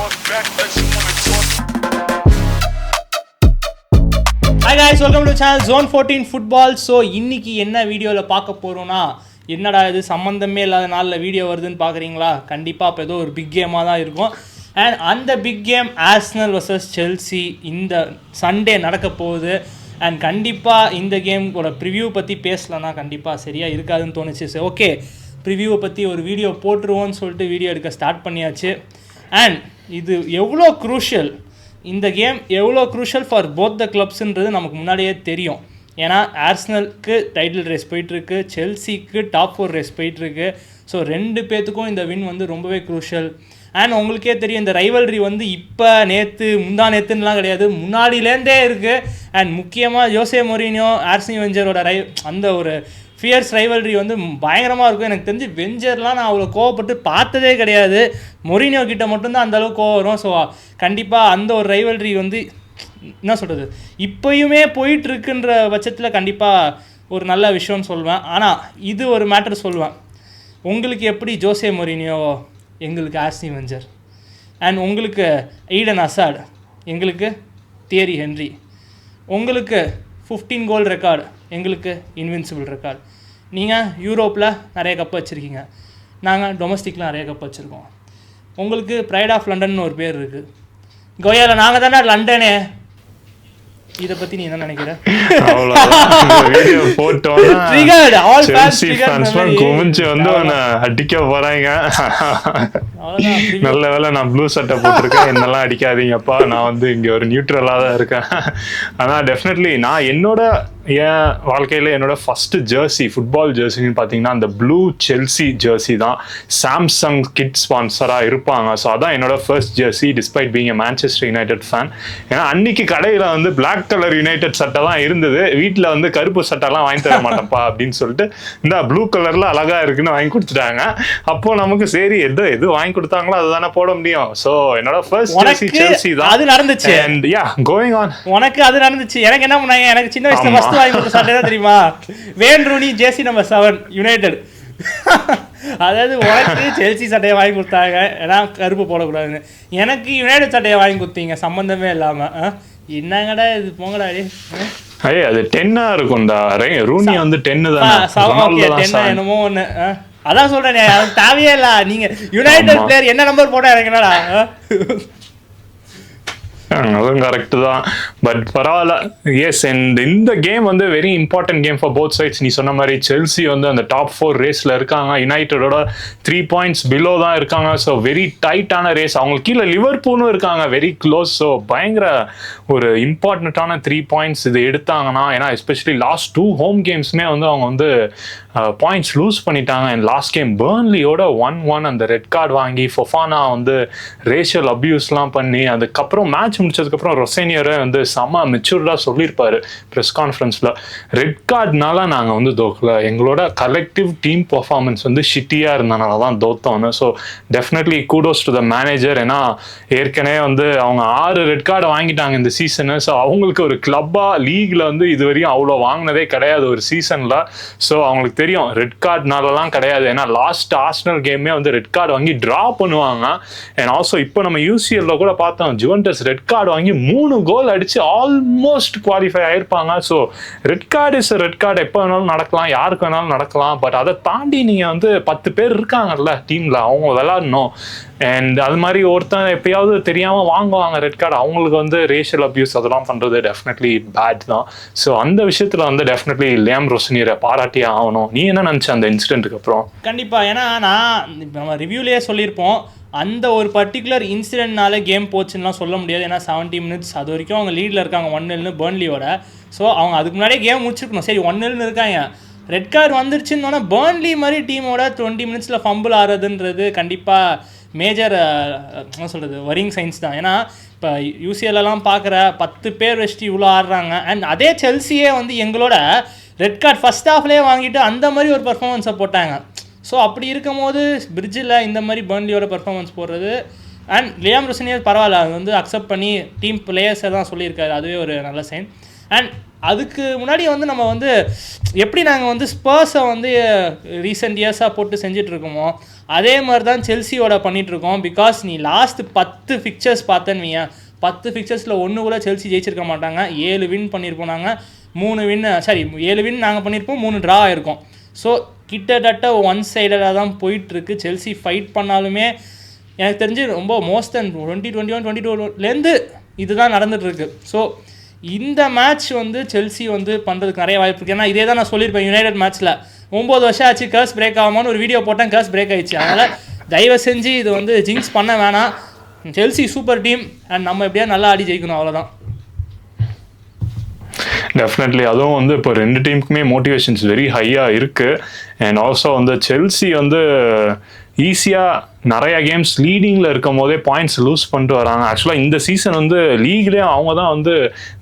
Hi guys, welcome to the channel Zone 14 Football. So இன்னைக்கு என்ன வீடியோவில் பார்க்க போகிறோன்னா, என்னடா இது சம்மந்தமே இல்லாத நாளில் வீடியோ வருதுன்னு பார்க்குறீங்களா? கண்டிப்பாக இப்போ ஏதோ ஒரு பிக் கேமாக தான் இருக்கும். அண்ட் அந்த big game Arsenal vs Chelsea இந்த சண்டே நடக்க போகுது. அண்ட் கண்டிப்பாக இந்த கேமோட ப்ரிவ்யூ பற்றி பேசலன்னா கண்டிப்பாக சரியாக இருக்காதுன்னு தோணுச்சு. சரி, ஓகே, ப்ரிவ்யூவை பற்றி ஒரு வீடியோ போட்டுருவோன்னு சொல்லிட்டு வீடியோ எடுக்க ஸ்டார்ட் பண்ணியாச்சு. அண்ட் இது எவ்வளோ க்ரூஷியல், இந்த கேம் எவ்வளோ க்ரூஷியல் ஃபார் போத் த கிளப்ஸுன்றது நமக்கு முன்னாடியே தெரியும். ஏன்னா ஆர்சனலுக்கு டைட்டில் ரேஸ் போயிட்டுருக்கு, செல்சிக்கு டாப் 4 ரேஸ் போயிட்டுருக்கு. ஸோ ரெண்டு பேர்த்துக்கும் இந்த வின் வந்து ரொம்பவே க்ரூஷியல். அண்ட் உங்களுக்கே தெரியும், இந்த ரைவல்ரி வந்து இப்போ முந்தா நேற்றுலாம் கிடையாது, முன்னாடியிலேருந்தே இருக்குது. அண்ட் முக்கியமாக ஜோசே மொரினியோ ஆர்சனல் வெஞ்சரோட அந்த ஒரு ஃபியர்ஸ் ரைவல்ரி வந்து பயங்கரமாக இருக்கும். எனக்கு தெரிஞ்சு வெஞ்சர்லாம் நான் அவ்வளோ கோவப்பட்டு பார்த்ததே கிடையாது, மொரினியோ கிட்ட மட்டும்தான் அந்தளவுக்கு கோவம் வரும். ஸோ கண்டிப்பாக அந்த ஒரு ரைவல்ரி வந்து என்ன சொல்கிறது, இப்போயுமே போயிட்டுருக்குன்ற பட்சத்தில் கண்டிப்பாக ஒரு நல்ல விஷயம்னு சொல்லுவேன். ஆனால் இது ஒரு மேட்டர் சொல்லுவேன், உங்களுக்கு எப்படி ஜோசே மொரினியோ, எங்களுக்கு ஆர்சனல் வெஞ்சர். அண்ட் உங்களுக்கு ஈடன் அசாட், எங்களுக்கு தியரி ஹென்ரி. உங்களுக்கு 15 கோல் ரெக்கார்டு, எங்களுக்கு இன்வின்சிபிள் ரெக்கார்டு. நீங்கள் யூரோப்பில் நிறைய கப் வச்சுருக்கீங்க, நாங்கள் டொமஸ்டிக்கில் நிறைய கப் வச்சுருக்கோம். உங்களுக்கு ப்ரைட் ஆஃப் லண்டன் ஒரு பேர் இருக்குது. கோயாவில் நாங்கள் தானே லண்டனே. இதை பற்றி நீ என்ன நினைக்கிற? அடிக்க போறாங்க. நல்ல வேலை நான் ப்ளூ சட்டை போட்டிருக்கேன், என்னெல்லாம் அடிக்காதீங்கப்பா, நான் வந்து இங்க ஒரு நியூட்ரலா தான் இருக்கேன். ஆனா டெஃபினெட்லி நான் என்னோட என் வாழ்க்கையில் என்னோட ஃபர்ஸ்ட் ஜெர்சி, ஃபுட்பால் ஜெர்சின்னு பார்த்தீங்கன்னா அந்த ப்ளூ செல்சி ஜெர்சி தான். சாம்சங் கிட் ஸ்பான்சராக இருப்பாங்க. ஸோ அதான் என்னோட first Jersey, despite being a Manchester United fan. ஏன்னா அன்னைக்கு கடையில் வந்து பிளாக் கலர் யுனைடெட் சட்டை தான் இருந்தது, வீட்டில் வந்து கருப்பு சட்டைலாம் வாங்கி தர மாட்டேன்ப்பா அப்படின்னு சொல்லிட்டு இந்த ப்ளூ கலரில் அழகாக இருக்குன்னு வாங்கி கொடுத்துட்டாங்க. அப்போ நமக்கு சரி எது வாங்கி கொடுத்தாங்களோ அதுதானே போட முடியும். ஸோ என்னோட ஃபர்ஸ்ட் ஜெர்சி செல்சி தான். அது நடந்துச்சு. And yeah, going on. உனக்கு அது நடந்துச்சு, எனக்கு என்ன பண்ணாங்க, எனக்கு சின்ன வயசுல ஃபர்ஸ்ட் வாங்கி கொடுத்த சட்டை தான் தெரியுமா, van Rooney Jersey number 7 United. அதாவது உனக்கு செல்சி சட்டையை வாங்கி கொடுத்தாங்க, ஏன்னா கருப்பு போடக்கூடாதுன்னு. எனக்கு யுனைடெட் சட்டையை வாங்கி கொடுத்தீங்க சம்மந்தமே இல்லாம. என்னங்கடா இது, போங்கடா. அது 10 இருக்கும்டா, ரூனி வந்து 10 தான் என்னமோ ஒன்று. அதான் சொல்றேன், அதுக்கு தேவையே இல்லை. நீங்க யுனைடெட் பிளேயர் என்ன நம்பர் போட்டா இறங்கினடா. அதுவும் கரெக்டு தான், பட் பரவாயில்ல. எஸ், அண்ட் இந்த கேம் வந்து very important game for both sides. நீ சொன்ன மாதிரி செல்சி வந்து அந்த டாப் 4 ரேஸில் இருக்காங்க, யுனைடெடோட 3 பாயிண்ட்ஸ் பிலோ தான் இருக்காங்க. ஸோ வெரி டைட்டான ரேஸ். அவங்களுக்கு கீழே லிவர்பூலும் இருக்காங்க, வெரி க்ளோஸ். ஸோ பயங்கர ஒரு இம்பார்ட்டண்ட்டான 3 பாயிண்ட்ஸ் இது எடுத்தாங்கன்னா, ஏன்னா எஸ்பெஷலி லாஸ்ட் 2 ஹோம் கேம்ஸுமே வந்து அவங்க வந்து பாயிண்ட்ஸ் லூஸ் பண்ணிட்டாங்க. அண்ட் லாஸ்ட் கேம் பர்ன்லியோட 1-1 அந்த ரெட் கார்டு வாங்கி ஃபொஃபானா வந்து ரேஷியல் அப்யூஸ்லாம் பண்ணி, அதுக்கப்புறம் மேட்ச் முடிச்சதுக்கப்புறம் ரொசேனியரை வந்து செம்ம மெச்சூர்டாக சொல்லியிருப்பாரு ப்ரெஸ் கான்ஃபரன்ஸில், ரெட் கார்டுனால நாங்கள் வந்து தோக்கல, எங்களோட கலெக்டிவ் டீம் பர்ஃபார்மன்ஸ் வந்து ஷிட்டியாக இருந்தனால தான் தோத்தோன்னு. So definitely kudos to the manager. ஏன்னா ஏற்கனவே வந்து அவங்க 6 ரெட் கார்டை வாங்கிட்டாங்க இந்த சீசனு. ஸோ அவங்களுக்கு ஒரு கிளப்பாக லீகில் வந்து இது வரையும் அவ்வளோ வாங்கினதே கிடையாது ஒரு சீசனில். ஸோ அவங்களுக்கு தெரியும் ரெட் கார்டுனாலலாம் கிடையாது. ஏன்னா லாஸ்ட் ஆர்சனல் கேமே வந்து ரெட் கார்டு வாங்கி ட்ரா பண்ணுவாங்க. அண்ட் ஆல்சோ இப்போ நம்ம யூசிஎல்ல கூட பார்த்தோம், ஜுவென்டஸ் ரெட் கார்டு வாங்கி 3 கோல் அடிச்சு ஆல்மோஸ்ட் குவாலிஃபை ஆயிருப்பாங்க. So red card is red card, எப்போ வேணாலும் நடக்கலாம், யாருக்கு வேணாலும் நடக்கலாம். பட் அதை தாண்டி நீங்கள் வந்து 10 பேர் இருக்காங்கல்ல டீமில், அவங்க விளாடணும். அண்ட் அது மாதிரி ஒருத்தன் எப்பயாவது தெரியாமல் வாங்குவாங்க ரெட் கார்டு, அவங்களுக்கு வந்து ரேஷியல் அப்யூஸ் அதெல்லாம் பண்ணுறது டெஃபினெட்லி பேட் தான். ஸோ அந்த விஷயத்தில் வந்து டெஃபினெட்லி லியாம் ரொசனியரை பாராட்டியே ஆகணும். நீ என்ன நினச்ச அந்த இன்சிடென்ட்டுக்கு அப்புறம்? கண்டிப்பாக, ஏன்னா நான் இப்போ நம்ம ரிவ்யூலேயே சொல்லியிருப்போம், அந்த ஒரு பர்டிகுலர் இன்சிடென்ட்னால கேம் போச்சுன்னெலாம் சொல்ல முடியாது. ஏன்னா 70 மினிட்ஸ் அது வரைக்கும் அவங்க லீடில் இருக்காங்க 1-0 பர்ன்லியோட. ஸோ அவங்க அதுக்கு முன்னாடியே கேம் முடிச்சிருக்கணும். சரி 1-0 இருக்காங்க, ரெட் கார்டு வந்துருச்சுன்னு பர்ன்லி மாதிரி டீமோட 20 மினிட்ஸில் ஃபம்பிள் ஆகிறதுன்றது கண்டிப்பாக மேஜர் என்ன சொல்கிறது வரிங் சைன்ஸ் தான். ஏன்னா இப்போ யூசிஎல்லாம் பார்க்குற 10 பேர் வச்சுட்டு இவ்வளோ ஆடுறாங்க. அண்ட் அதே செல்சியே வந்து எங்களோட ரெட் கார்டு ஃபஸ்ட் ஹாஃப்லேயே வாங்கிட்டு அந்த மாதிரி ஒரு பர்ஃபார்மன்ஸை போட்டாங்க. ஸோ அப்படி இருக்கும் போது பிரிட்ஜில் இந்த மாதிரி பர்ன்லியோட பர்ஃபார்மன்ஸ் போடுறது, அண்ட் லியாம் ரொசனியர் பரவாயில்ல, அது வந்து அக்செப்ட் பண்ணி டீம் பிளேயர்ஸை தான் சொல்லியிருக்காரு, அதுவே ஒரு நல்ல சைன். அண்ட் அதுக்கு முன்னாடி வந்து நம்ம வந்து எப்படி நாங்கள் வந்து ஸ்பர்ஸை வந்து ரீசெண்ட் இயர்ஸாக போட்டு செஞ்சிட்ருக்கோமோ அதே மாதிரி தான் செல்சியோட பண்ணிகிட்ருக்கோம். பிகாஸ் நீ லாஸ்ட் 10 ஃபிக்சர்ஸ் பார்த்தேன்னு 10 ஃபிக்சர்ஸில் ஒன்று கூட செல்சி ஜெயிச்சிருக்க மாட்டாங்க. 7 வின் பண்ணியிருப்போம் நாங்கள், 3 வின் 7 வின் நாங்கள் பண்ணியிருப்போம், 3 ட்ரா ஆயிருக்கோம். ஸோ கிட்டத்தட்ட ஒன் சைடடாக தான் போயிட்டுருக்கு. செல்சி ஃபைட் பண்ணாலுமே எனக்கு தெரிஞ்சு ரொம்ப மோஸ்ட் தென் 2021 22லேருந்து இதுதான் நடந்துகிட்ருக்கு. ஸோ இந்த மேட்ச் வந்து செல்சி வந்து பண்ணுறதுக்கு நிறைய வாய்ப்பு இருக்குது. ஏன்னா இதே தான் நான் சொல்லியிருப்பேன் யுனைடெட் மேட்ச்சில் 9 வருஷம் ஆச்சு கர்ஸ் பிரேக் ஆகாமான்னு ஒரு வீடியோ போட்டேன், கர்ஸ் பிரேக் ஆகிடுச்சு. அதனால் தயவு செஞ்சு இது வந்து ஜிங்க்ஸ் பண்ண வேணாம். செல்சி சூப்பர் டீம் அண்ட் நம்ம எப்படியா நல்லா ஆடி ஜெயிக்கணும், அவ்வளோதான். டெஃபினெட்லி அதுவும் வந்து இப்போ 2 டீமுக்குமே மோட்டிவேஷன்ஸ் வெரி ஹையாக இருக்குது. அண்ட் ஆல்சோ வந்து செல்சி வந்து ஈஸியாக நிறையா கேம்ஸ் லீடிங்கில் இருக்கும் போதே பாயிண்ட்ஸ் லூஸ் பண்ணிட்டு வராங்க. ஆக்சுவலாக இந்த சீசன் வந்து லீக்லேயே அவங்க தான் வந்து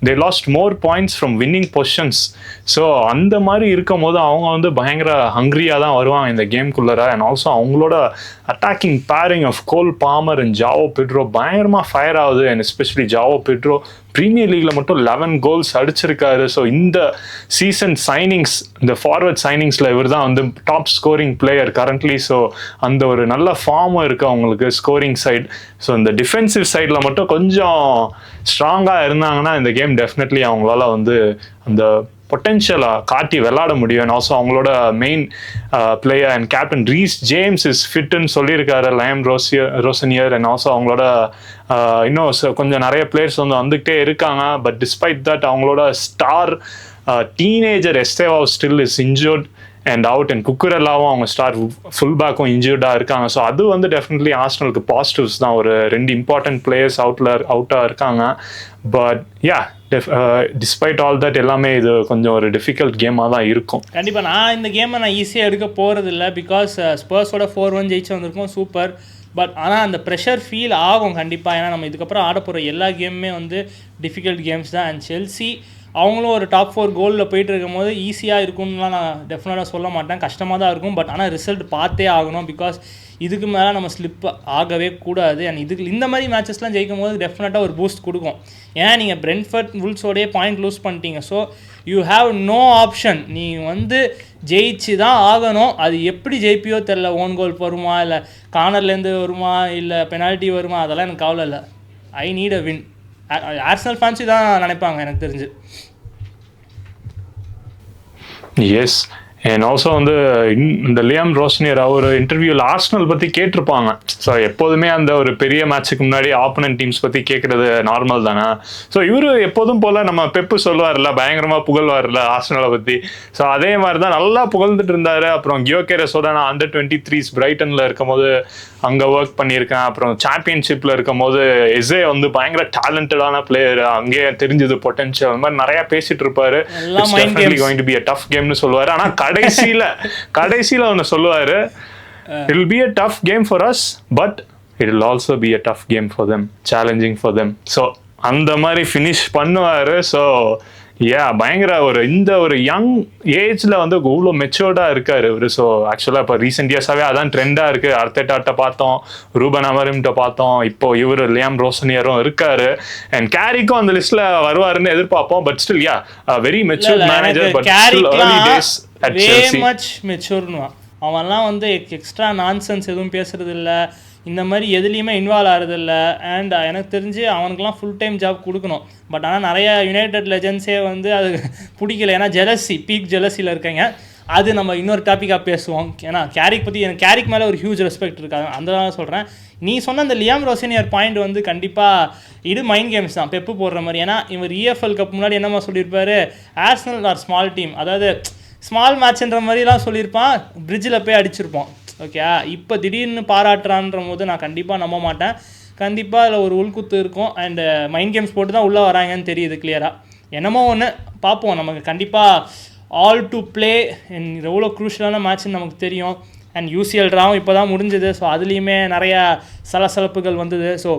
they lost more points from winning positions. So அந்த மாதிரி இருக்கும் போது அவங்க வந்து பயங்கர ஹங்க்ரியாக தான் வருவாங்க இந்த கேம்குள்ளே. அண்ட் ஆல்சோ அவங்களோட attacking pairing of Cole Palmer and Joao Pedro பயங்கரமாக ஃபயர் ஆகுது. And especially Joao Pedro Premier லீக்கில் மட்டும் 11 கோல்ஸ் அடிச்சிருக்காரு. ஸோ இந்த சீசன் சைனிங்ஸ், இந்த ஃபார்வர்ட் சைனிங்ஸில் இவர் தான் வந்து top scoring player currently. So அந்த ஒரு நல்ல ஃபார்மும் இருக்குது அவங்களுக்கு ஸ்கோரிங் சைட். ஸோ இந்த டிஃபென்சிவ் சைடில் மட்டும் கொஞ்சம் ஸ்ட்ராங்காக இருந்தாங்கன்னா இந்த கேம் டெஃபினெட்லி அவங்களால வந்து அந்த பொட்டென்ஷியலாக காட்டி விளாட முடியும். ஆல்சோ அவங்களோட main player and captain Reece James is ஃபிட்னு சொல்லியிருக்காரு லைம் ரோசனியர். அண்ட் ஆல்சோ அவங்களோட இன்னும் கொஞ்சம் நிறைய பிளேயர்ஸ் வந்து வந்துக்கிட்டே இருக்காங்க. பட் டிஸ்பைட் தட் அவங்களோட star teenager Estevao still is injured and out. And குக்குரெல்லாவும் அவங்க ஸ்டார் ஃபுல் பேக்கும் இன்ஜூர்டாக இருக்காங்க. ஸோ அது வந்து டெஃபினெட்லி ஆர்சனலுக்கு பாசிட்டிவ்ஸ் தான். ஒரு 2 இம்பார்ட்டன்ட் பிளேயர்ஸ் அவுட்டாக இருக்காங்க. But yeah despite all that எல்லாமே இது கொஞ்சம் ஒரு டிஃபிகல்ட் கேமாக தான் இருக்கும். கண்டிப்பாக நான் இந்த கேமை நான் ஈஸியாக எடுக்க போகிறது இல்லை. பிகாஸ் ஸ்பர்ஸோட 4-1 ஜெயிச்சு வந்திருக்கோம், சூப்பர். பட் ஆனால் அந்த ப்ரெஷர் ஃபீல் ஆகும் கண்டிப்பாக. ஏன்னா நம்ம இதுக்கப்புறம் ஆட போகிற எல்லா கேமுமே வந்து டிஃபிகல்ட் கேம்ஸ் தான். அண்ட் செல்சி அவங்களும் ஒரு டாப் 4 கோலில் போயிட்டு இருக்கும் போது ஈஸியாக இருக்கும்லாம் நான் டெஃபினட்டாக சொல்ல மாட்டேன், கஷ்டமாக தான் இருக்கும். பட் ஆனால் ரிசல்ட் பார்த்தே ஆகணும். பிகாஸ் இதுக்கு மேலே நம்ம ஸ்லிப் ஆகவே கூடாது. அண்ட் இந்த மாதிரி மேட்சஸ்லாம் ஜெயிக்கும் போது டெஃபினட்டாக ஒரு பூஸ்ட் கொடுக்கும். ஏன்னா நீங்கள் பிரென்ட்ஃபோர்ட் வுல்ஸோடைய பாயிண்ட் லூஸ் பண்ணிட்டீங்க. So you have no option, நீ வந்து ஜெயிச்சு தான் ஆகணும். அது எப்படி ஜெயிப்பியோ தெரில, ஓன் கோல் வருமா இல்லை கார்னர்லேருந்து வருமா இல்லை பெனால்ட்டி வருமா, அதெல்லாம் எனக்கு கவலை இல்லை. I need a win. Arsenal fans தான் நினைப்பாங்க எனக்கு தெரிஞ்சு. எஸ். அண்ட் ஆல்சோ வந்து இந்த லியாம் ரோஸ்னியர் அவர் இன்டர்வியூவில் ஆர்சனல் பற்றி கேட்டிருப்பாங்க. ஸோ எப்போதுமே அந்த ஒரு பெரிய மேட்ச்சுக்கு முன்னாடி ஆப்போனன்ட் டீம்ஸ் பற்றி கேட்குறது நார்மல் தானே. ஸோ இவர் எப்போதும் போல் நம்ம பெப்பு சொல்லுவார்ல, பயங்கரமாக புகழ்வார்ல ஆர்சனலை பற்றி. ஸோ அதே மாதிரி தான் நல்லா புகழ்ந்துட்டு இருந்தார். அப்புறம் கியோகேரஸோட நான் அண்டர் 23s பிரைட்டனில் இருக்கும் போது அங்கே ஒர்க் பண்ணியிருக்கேன். அப்புறம் சாம்பியன்ஷிப்பில் இருக்கும் போது எஸ்ஏ வந்து பயங்கர டேலண்டடான பிளேயர், அங்கேயே தெரிஞ்சது பொட்டன்ஷியல், அந்த மாதிரி நிறையா பேசிட்டு இருப்பாரு. Going to be a tough கேம்னு சொல்லுவார். ஆனால் கடைசியில ஒன்று சொல்லுவாரு, it will be a tough game for us but it will also be a tough game for them, challenging for them. So அந்த மாதிரி ஃபினிஷ் பண்ணுவார். ஸோ பயங்கர இந்த ஒரு யங் ஏஜ்ல வந்து இவ்வளோ மெச்சூர்டா இருக்காரு இவர். ஸோ ஆக்சுவலா இப்போ ரீசெண்ட் இயர்ஸாவே அதான் ட்ரெண்டா இருக்கு. அர்டெட்டாட்ட பார்த்தோம், ரூபன் அமரிம்ட்ட பார்த்தோம், இப்போ இவர் லியாம் ரோசனியரும் இருக்காரு. அண்ட் கேரிக்கும் அந்த லிஸ்ட்ல வருவாருன்னு எதிர்பார்ப்போம். But still very mature manager. But still early days at Chelsea. Much மெச்சூர்னுவான் அவன்லாம் வந்து எக்ஸ்ட்ரா நான்சென்ஸ் எதுவும் பேசுறது இல்லை, இந்த மாதிரி எதுலேயுமே இன்வால்வ் ஆகிறதில்ல. அண்ட் எனக்கு தெரிஞ்சு அவனுக்குலாம் ஃபுல் டைம் ஜாப் கொடுக்கணும். பட் ஆனால் நிறைய யுனைடெட் லெஜண்ட்ஸே வந்து அது பிடிக்கல. ஏன்னா ஜெலசி, பீக் ஜெலசியில் இருக்காங்க. அது நம்ம இன்னொரு டாப்பிக்காக பேசுவோம். ஏன்னா கேரிக் பற்றி எனக்கு கேரிக் மேலே ஒரு ஹியூஜ் ரெஸ்பெக்ட் இருக்காது, அதனால சொல்கிறேன். நீ சொன்ன அந்த லியாம் ரோசனியர் பாயிண்ட் வந்து கண்டிப்பாக இது மைண்ட் கேம்ஸ் தான், பெப்பு போடுற மாதிரி. ஏன்னா இவர் EFL கப் முன்னாடி என்னமா சொல்லியிருப்பாரு, ஆர்சனல் ஆர் ஸ்மால் டீம், அதாவது ஸ்மால் மேட்ச்ன்ற மாதிரிலாம் சொல்லியிருப்பான், பிரிட்ஜில் போய் அடிச்சிருப்போம். ஓகே, இப்போ திடீர்னு பாராட்டுறான்ற போது நான் கண்டிப்பாக நம்ப மாட்டேன். கண்டிப்பாக அதில் ஒரு உள்குத்து இருக்கும். அண்டு மைண்ட் கேம்ஸ் போட்டு தான் உள்ளே வராங்கன்னு தெரியுது கிளியராக. என்னமோ ஒன்று பார்ப்போம். நமக்கு கண்டிப்பாக ஆல் டு பிளே எவ்வளோ க்ரூஷியலான மேட்ச்னு நமக்கு தெரியும். அண்ட் UCL ட்ராவும் இப்போ தான் முடிஞ்சது. ஸோ அதுலேயுமே நிறையா சலசலப்புகள் வந்தது. ஸோ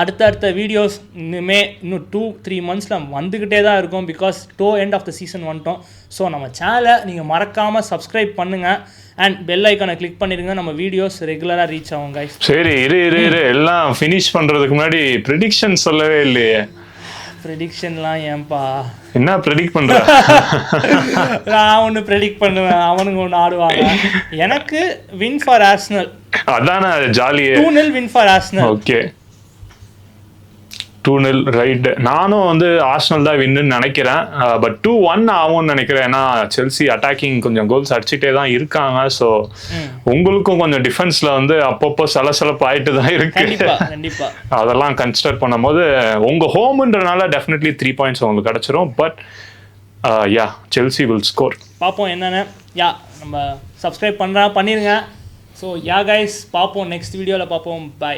அடுத்தடுத்த வீடியோஸ் இன்னும் 2-3 மந்த்ஸில் வந்துக்கிட்டே தான் இருக்கும். Because end of the season வந்துட்டோம். ஸோ நம்ம சேனலை நீங்கள் மறக்காமல் சப்ஸ்கிரைப் பண்ணுங்கள் அண்ட் பெல் ஐக்கானை கிளிக் பண்ணிடுங்க. நம்ம வீடியோஸ் ரெகுலராக ரீச் ஆகும் guys. சரி, இரு எல்லாம் ஃபினிஷ் பண்ணுறதுக்கு முன்னாடி ப்ரெடிக்ஷன் சொல்லவே இல்லையே. ப்ரெடிக்ஷன்லாம் ஏன்பா என்ன ப்ரெடிக்ட் பண்ற? நான் ஒன்று ப்ரெடிக்ட் பண்ணுவேன், அவனுங்க ஒன்று ஆடுவாங்க. எனக்கு வின் ஃபார் ஆர்சனல். அதானே ஜாலியே. 2-0 win for Arsenal. Okay 2-0 right. நானும் வந்து ஆர்சனல் தான் வின்னு நினைக்கிறேன். பட் 2-1 ஆகும்னு நினைக்கிறேன். ஏன்னா செல்சி அட்டாக்கிங் கொஞ்சம் கோல்ஸ் அடிச்சுட்டே தான் இருக்காங்க. ஸோ உங்களுக்கும் கொஞ்சம் டிஃபென்ஸ்ல வந்து அப்பப்போ சலசலப்பு ஆயிட்டு தான் இருக்கு. கண்டிப்பா அதெல்லாம் கன்சிடர் பண்ணும்போது உங்க ஹோம்ன்றனால டெஃபினெட்லி 3 பாயிண்ட்ஸ் உங்களுக்கு கிடைச்சிரும். But yeah Chelsea will score. பார்ப்போம் என்னென்ன. நம்ம சப்ஸ்கிரைப் பண்ணிருங்க. ஸோ கைஸ் பார்ப்போம், நெக்ஸ்ட் வீடியோவில் பார்ப்போம். பை.